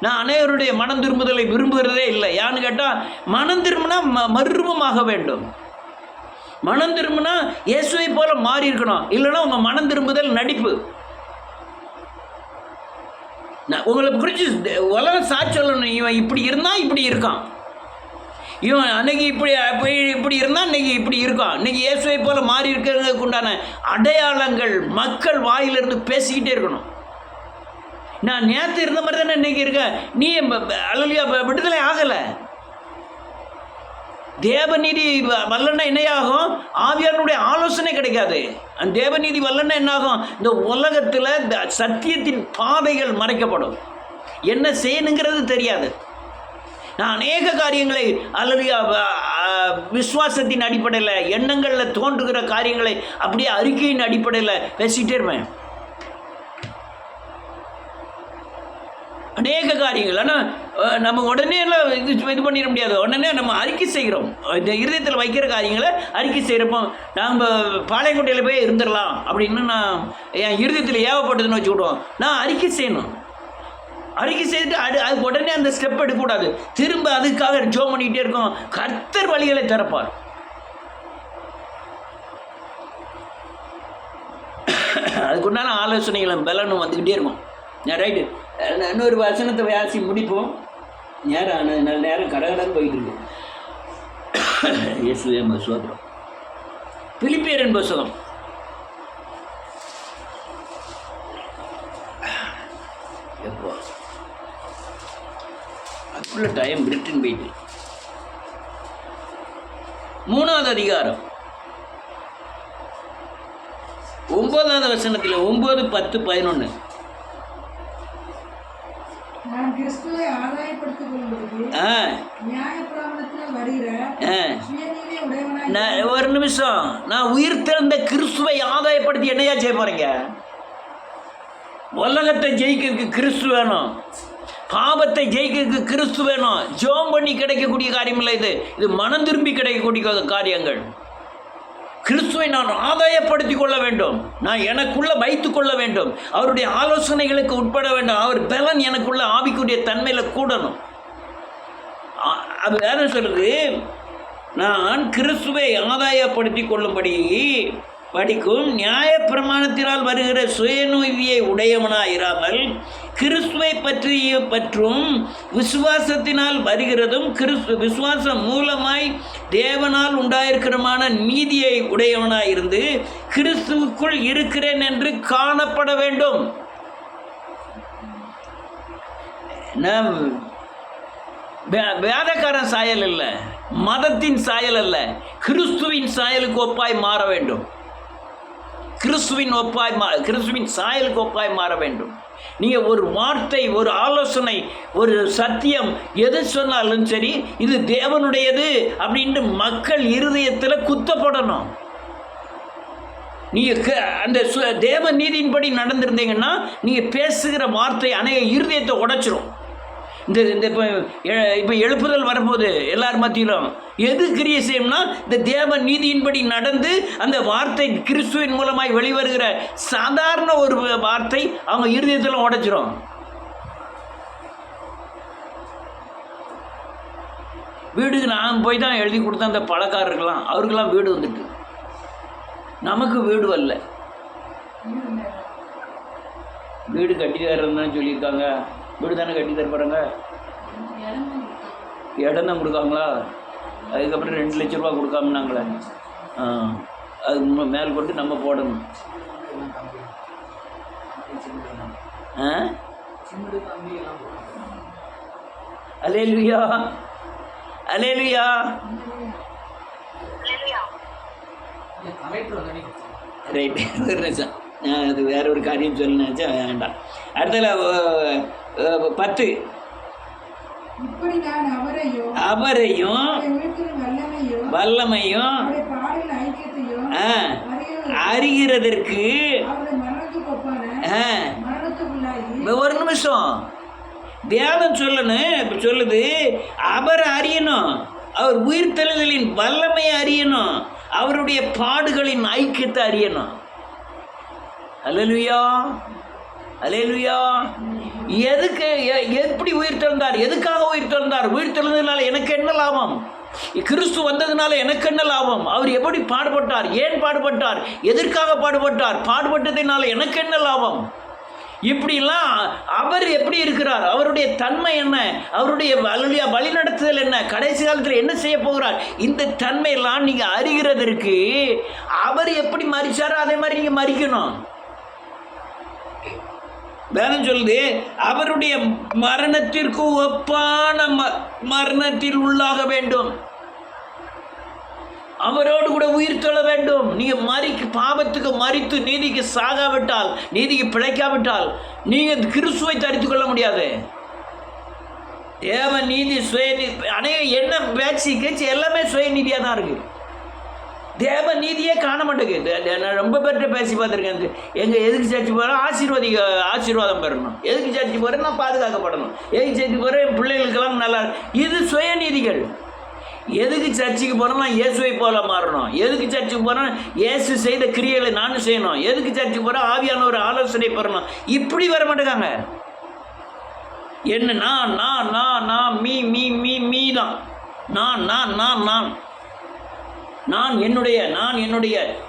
நான் அனைவருடைய மனம் திரும்புதலை விரும்புகிறதே இல்லை. யான்னு கேட்டால், மனம் திரும்பினா மர்மமாக வேண்டும். மனம் திரும்பினா இயேசுவை போல மாறி இருக்கணும். இல்லைன்னா உங்கள் மனம் திரும்புதல் நடிப்பு. உங்களை குறித்து உலகம் சாட்சி சொல்லணும். இவன் இப்படி இருந்தால் இப்படி இருக்கான், இவன் அன்னைக்கு இப்படி இருந்தால் இன்னைக்கு இப்படி இருக்கான். இன்னைக்கு இயேசுவை போல மாறி இருக்கிறதுக்கு உண்டான அடையாளங்கள் மக்கள் வாயிலிருந்து பேசிக்கிட்டே இருக்கணும். நான் நேற்று இருந்த மாதிரி தானே இன்னைக்கு இருக்கேன். நீ அல்லையா விடுதலை ஆகலை. தேவநீதி வல்லன்னா என்னையாகும்? ஆவியானுடைய ஆலோசனை கிடைக்காது. அந்த தேவநீதி வல்லன்னா என்னாகும்? இந்த உலகத்தில் சத்தியத்தின் பாதைகள் மறைக்கப்படும். என்ன செய்யணுங்கிறது தெரியாது. நான் அநேக காரியங்களை அல்லது விசுவாசத்தின் அடிப்படையில், எண்ணங்களில் தோன்றுகிற காரியங்களை அப்படியே அறிக்கையின் அடிப்படையில் பேசிக்கிட்டே இருப்பேன். அநேக காரியங்கள். ஆனால் நம்ம உடனே எல்லாம் இது பண்ணிட முடியாது. உடனே நம்ம அறிக்கை செய்கிறோம். இந்த இருதயத்தில் வைக்கிற காரியங்களை அறிக்கை செய்கிறப்போ நாம் பாளையங்கோட்டையில் போய் இருந்துடலாம் அப்படின்னு நான் என் இருதயத்தில் ஏவப்பட்டதுன்னு வச்சுக்கிடுவோம். நான் அறிக்கை செய்யணும். அறிக்கை செய்துட்டு அது உடனே அந்த ஸ்டெப் எடுக்கக்கூடாது. திரும்ப அதுக்காக ஜோம் பண்ணிக்கிட்டே இருக்கோம். கர்த்தர் வழிகளை திறப்பார். அதுக்குண்டான ஆலோசனைகளும் பலனும் வந்துக்கிட்டே இருக்கும். ரைட்டு, இன்னொரு வசனத்தை வாசி முடிப்போம். நேரம் நல்ல நேரம் கடகடன்னு போயிட்டு இருக்கு. இயேசுவே சோதரம். பிலிப்பியரின் புத்தகம் எப்போ அதுக்குள்ள டைம் பிரிட்டன் போயிட்டு 3வது அதிகாரம் 9வது வசனத்தில் 9, 10, 11. நான் கிறிஸ்துவை ஆதாயப்படுத்திக் கொள்ளும்படி நியாயப்பிரமாணத்தில் வருகிற சுயநீதியை உடையவனாய். ஒரு நிமிஷம். நான் உயிர் திறந்த கிறிஸ்துவை ஆதாயப்படுத்தி என்னையா செய்ய போறீங்க? உலகத்தை ஜெயிக்கிறதுக்கு கிறிஸ்து வேணும். பாவத்தை ஜெயிக்கிறதுக்கு கிறிஸ்து வேணும். ஜோம் பண்ணி கிடைக்கக்கூடிய காரியம் இல்லை. இது மனம் திரும்பி கிடைக்கக்கூடிய காரியங்கள். கிறிஸ்துவை நான் ஆதாயப்படுத்தி கொள்ள வேண்டும். நான் எனக்குள்ள வைத்து கொள்ள வேண்டும். அவருடைய ஆலோசனைகளுக்கு உட்பட வேண்டும். அவர் பலன் எனக்குள்ள ஆவிக்குரிய தன்மையில் கூடணும். அது வேற சொல்றது, நான் கிறிஸ்துவை ஆதாயப்படுத்தி கொள்ளும்படி படிக்கும். நியாய பிரமாணத்தினால் வருகிற சுயநீதியை உடையவனாயிராமல் கிறிஸ்துவை பற்றும் விசுவாசத்தினால் வருகிறதும் விசுவாசம் மூலமாய் தேவனால் உண்டாயிருக்கிறமான நீதியை உடையவனாயிருந்து கிறிஸ்துவுக்குள் இருக்கிறேன் என்று காணப்பட வேண்டும். வேதக்காரன் சாயல் அல்ல, மதத்தின் சாயல் அல்ல, கிறிஸ்துவின் சாயலுக்கு ஒப்பாய் மாற வேண்டும். கிறிஸ்துவின் சாயலுக்கு ஒப்பாய் மாற வேண்டும். நீங்கள் ஒரு வார்த்தை, ஒரு ஆலோசனை, ஒரு சத்தியம் எது சொன்னாலும் சரி, இது தேவனுடையது அப்படின்ட்டு மக்கள் இருதயத்தில் குத்தப்படணும். நீங்கள் அந்த தேவ நீதியின்படி நடந்திருந்தீங்கன்னா நீங்கள் பேசுகிற வார்த்தை அநேக இருதயத்தை உடைச்சிரும். இந்த இப்போ எழுப்புதல் வரும்போது எல்லார் மத்தியிலும் எது கிரியை செய்யும்னா, இந்த தேவ நீதியின்படி நடந்து அந்த வார்த்தை கிறிஸ்துவின் மூலமாய் வெளிவருகிற சாதாரண ஒரு வார்த்தை அவங்க இருதயத்தில் உடைச்சிரும். வீடுக்கு நான் போய் தான் எழுதி கொடுத்தேன் அந்த பழக்காரர்கள்லாம். அவருக்கெல்லாம் வீடு வந்துட்டு, நமக்கு வீடு வரல. வீடு கட்டி தரேன்னு சொல்லியிருக்காங்க. வீடு தானே கட்டி தர போகிறாங்க, இடம் தான் கொடுக்காங்களா? அதுக்கப்புறம் 2 லட்ச ரூபா கொடுக்காமனாங்களே. அது மேல் கொண்டு நம்ம போடணும். அல்லேலூயா, அல்லேலூயா. ரைட்டு, ஒரு நிமிஷம், அது வேற ஒரு காரியம் சொல்ல நினச்சா வேண்டாம். அடுத்தல 10. அவரையும் வல்லமையும் அறிகிறதற்கு ஒரு நிமிஷம் தியானம் சொல்லணும். இப்ப சொல்லுது, அவரை அறியணும், அவர் உயிர்த்தெழுதலின் வல்லமையை அறியணும், அவருடைய பாடுகளின் ஐக்கியத்தை அறியணும். அல்லேலூயா, அல்லேலூயா. எதுக்கு, எப்படி உயிர் திறந்தார், எதுக்காக உயிர் திறந்தார்? உயிர் திறந்ததுனால எனக்கு என்ன லாபம்? கிறிஸ்து வந்ததுனால எனக்கு என்ன லாபம்? அவர் எப்படி பாடுபட்டார், ஏன் பாடுபட்டார், எதற்காக பாடுபட்டார், பாடுபட்டதினால எனக்கு என்ன லாபம்? இப்படிலாம் அவர் எப்படி இருக்கிறார், அவருடைய தன்மை என்ன, அவருடைய வழிநடத்துதல் என்ன, கடைசி காலத்தில் என்ன செய்ய போகிறார், இந்த தன்மையெல்லாம் நீங்கள் அறிகிறதற்கு அவர் எப்படி மரிச்சாரோ அதே மாதிரி நீங்கள் மரிக்கணும். வேதம் சொல்லுது, அவருடைய மரணத்திற்கு ஒப்பான மரணத்தில் உள்ளாக வேண்டும், அவரோடு கூட உயிர் தொழ வேண்டும். நீங்கள் பாவத்துக்கு மரித்து நீதிக்கு சாகாவிட்டால், நீதிக்கு பிழைக்காவிட்டால் நீங்கள் கிறிஸ்துவை தரித்து கொள்ள முடியாது. தேவ நீதி, சுயநீதி, அநேக என்ன பேச்சு கேச்சு எல்லாமே சுயநீதியாக தான் இருக்குது. தேவ நீதியே காண மாட்டேங்குது. நான் ரொம்ப பேர்கிட்ட பேசி பார்த்துருக்கேன். எதுக்கு சர்ச்சு போகிறேன், ஆசீர்வாதம் பெறணும், எதுக்கு சர்ச்சு போகிறேன், நான் பாதுகாக்கப்படணும், எதுக்கு சர்ச்சுக்கு போகிறேன், என் பிள்ளைகளுக்கெல்லாம் நல்லா. இது சுயநீதிகள். எதுக்கு சர்ச்சுக்கு போகிறேன், நான் இயேசுவை போல மாறணும், எதுக்கு சர்ச்சுக்கு போகிறேன், இயேசு செய்த கிரியைகளை நானும் செய்யணும், எதுக்கு சர்ச்சுக்கு போகிறேன், ஆவியான ஒரு ஆலோசனை பெறணும். இப்படி வர மாட்டேங்காங்க. என்ன நான் மீ மீ மீ மீ தான், நான் என்னுடைய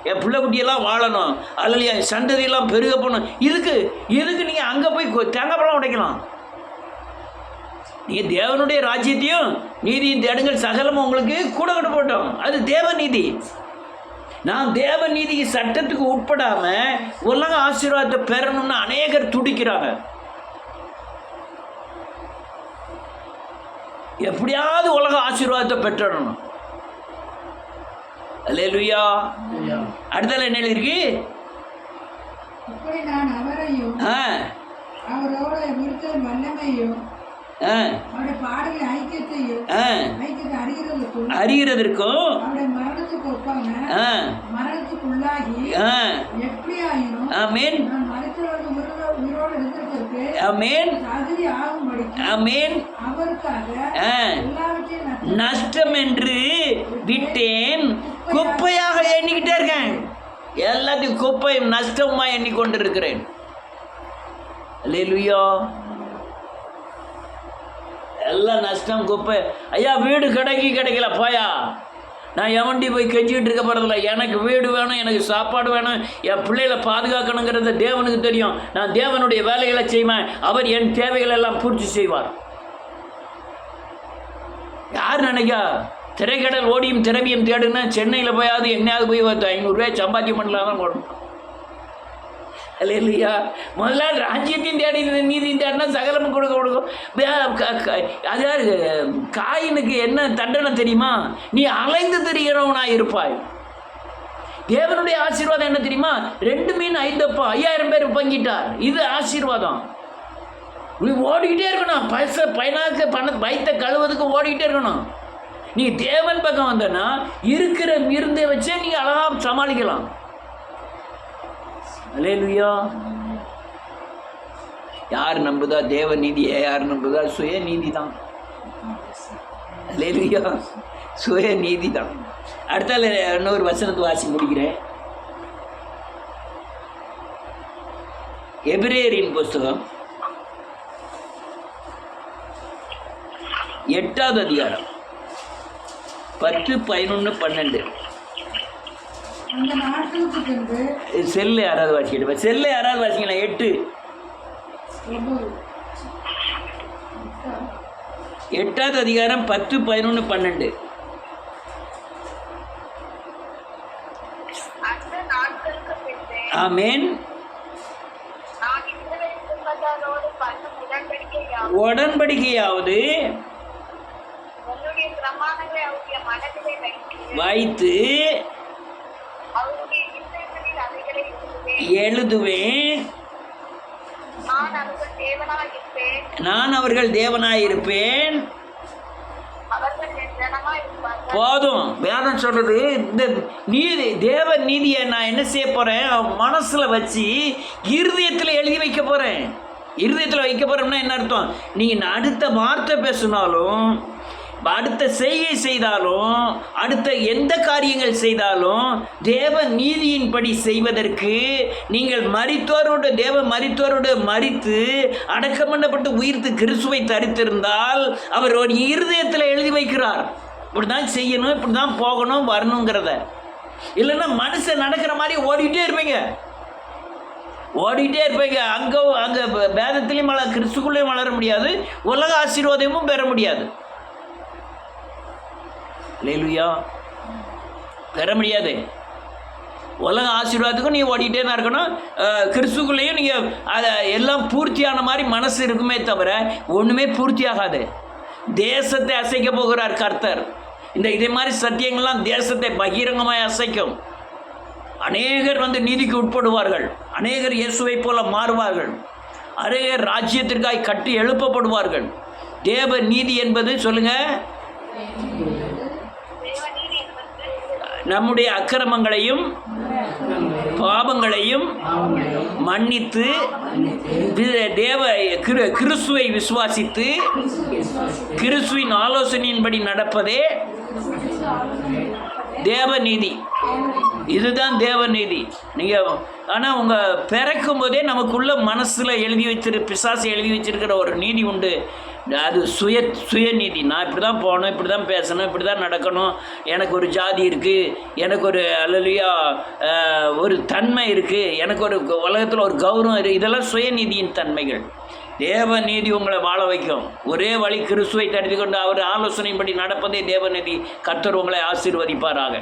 என் பிள்ளை குட்டியெல்லாம் வாழணும், அல்லது என் சந்ததியெல்லாம் பெருக போகணும். இதுக்கு நீங்கள் அங்கே போய் தேங்காய் பழம் உடைக்கலாம். நீங்கள் தேவனுடைய ராஜ்யத்தையும் நீதியின் தேடுங்கள், சகலமும் உங்களுக்கு கூட கொண்டு போட்டோம். அது தேவ நீதி. நான் தேவ நீதிக்கு சட்டத்துக்கு உட்படாமல் உலக ஆசீர்வாதத்தை பெறணும்னு அநேகர் துடிக்கிறாங்க. எப்படியாவது உலக ஆசீர்வாதத்தை பெற்றணும். அல்லேலூயா. அடுத்தல என்ன இருக்கு? அறிகிறதற்கும் நஷ்டம் என்று விட்டேன், குப்பையாக எண்ணிக்கிட்டே இருக்கேன். எல்லாத்தையும் குப்பையும் நஷ்டமா எண்ணிக்கொண்டு இருக்கிறேன். அல்லேலூயா. எல்லாம் நஷ்டம், குப்பை. ஐயா வீடு கிடைக்கல போயா, நான் எவன்டி போய் கெஞ்சிக்கிட்டு இருக்க போகிறதில்ல. எனக்கு வீடு வேணும், எனக்கு சாப்பாடு வேணும், என் பிள்ளைகளை பாதுகாக்கணுங்கிறத தேவனுக்கு தெரியும். நான் தேவனுடைய வேலைகளை செய்வேன், அவர் என் தேவைகளை எல்லாம் பூர்த்தி செய்வார். யார் நினைக்கா திரைக்கடல் ஓடியும் திரவியம் தேடுன்னா சென்னையில் போயாவது என்னையாவது போய் 500 சம்பாத்தியம் பண்ணலாம் தான் போடணும். அல்ல இல்லையா? முதல்ல ராஜ்யத்தையும் தேடி நீதியும் தேடினா சகலமும் கொடுக்கும். அதாவது காயினுக்கு என்ன தண்டனை தெரியுமா? நீ அலைந்து திரிகிறவனா இருப்பாய். தேவனுடைய ஆசீர்வாதம் என்ன தெரியுமா? 2 மீன் 5 அப்பா 5000 பேர் பங்கிட்டார். இது ஆசீர்வாதம். நீ ஓடிக்கிட்டே இருக்கணும். பைனாக்கு வயிற்ற கழுவதுக்கு ஓடிக்கிட்டே இருக்கணும். நீ தேவன் பக்கம் வந்தனா இருக்கிற இருந்தே வச்சே நீ அழகா சமாளிக்கலாம். அல்லேலூயா. யார் நம்புதா தேவ நீதியை? யார் நம்புதா சுய நீதி தான். அல்லேலூயா. சுய நீதி தான். அடுத்தால இன்னொரு வசனத்தை வாசி முடிக்கிறேன். எபிரேயரின் புஸ்தகம் 8வது அதிகாரம் 10, 11, 12. அந்த நாட்களுக்கு பின்பு செல்லு யாராவது வாசிக்கிட்டு செல்லு யாராவது வாசிக்கலாம். 8வது அதிகாரம் 10, 11, 12. ஆமென். உடன்படிக்கையாவது வைத்து எழுதுவேன், நான் அவர்கள் தேவனாயிருப்பேன். போதும். வேதம் சொல்றது இந்த நீதி தேவ நீதியை நான் என்ன செய்ய போறேன்? மனசுல வச்சு இருதயத்தில் எழுதி வைக்க போறேன். இருதயத்தில் வைக்க போறோம்னா என்ன அர்த்தம்? நீங்க அடுத்த வார்த்தை பேசினாலும், அடுத்த செய்கை செய்தாலும், அடுத்த எந்த காரியங்கள் செய்தாலும் தேவ நீதியின்படி செய்வதற்கு நீங்கள் தேவ மரித்தோரோடு மரித்து அடக்கம் பண்ணப்பட்டு உயிர்த்து கிறிஸ்துவை தரித்திருந்தால் அவர் ஒரு இருதயத்தில் எழுதி வைக்கிறார். இப்படி தான் செய்யணும், இப்படி தான் போகணும், வரணுங்கிறத. இல்லைன்னா மனுஷன் நடக்கிற மாதிரி ஓடிக்கிட்டே இருப்பீங்க. அங்கே வேதத்திலையும் கிறிஸ்துக்குள்ளேயும் வளர முடியாது, உலக ஆசீர்வாதமும் பெற முடியாது. அல்லேலூயா. பெற முடியாது. உலக ஆசீர்வாதத்துக்கும் நீ ஓடிக்கிட்டே தான் இருக்கணும். கிறிஸ்துக்குள்ளேயும் நீங்கள் அதை எல்லாம் பூர்த்தியான மாதிரி மனசு இருக்குமே தவிர ஒன்றுமே பூர்த்தி ஆகாது. தேசத்தை அசைக்க போகிறார் கர்த்தர். இதே மாதிரி சத்தியங்கள்லாம் தேசத்தை பகிரங்கமாய் அசைக்கும். அநேகர் நீதிக்கு உட்படுவார்கள். அநேகர் இயேசுவை போல மாறுவார்கள். அநேகர் ராஜ்யத்திற்காய் கட்டி எழுப்பப்படுவார்கள். தேவ நீதி என்பது சொல்லுங்க, நம்முடைய அக்கிரமங்களையும் பாவங்களையும் மன்னித்து கிறிஸ்துவை விசுவாசித்து கிறிஸ்துவின் ஆலோசனையின்படி நடப்பதே தேவ நீதி. இதுதான் தேவ நீதி. நீங்கள் ஆனால் உங்கள் பிறக்கும் போதே நமக்குள்ள மனசில் பிசாசு எழுதி வச்சிருக்கிற ஒரு நீதி உண்டு. அது சுயநீதி. நான் இப்படி தான் போகணும், இப்படி தான் பேசணும், இப்படி தான் நடக்கணும், எனக்கு ஒரு ஜாதி இருக்குது, எனக்கு ஒரு அல்லையா ஒரு தன்மை இருக்குது, எனக்கு ஒரு உலகத்தில் ஒரு கௌரவம் இருக்குது. இதெல்லாம் சுயநீதியின் தன்மைகள். தேவ நீதி உங்களை வாழ வைக்கும். ஒரே வழி கிறிஸ்துவை தடுத்து கொண்டு அவர் ஆலோசனைப்படி நடப்பதே தேவநீதி. கர்த்தர் உங்களை ஆசீர்வதிப்பாராக.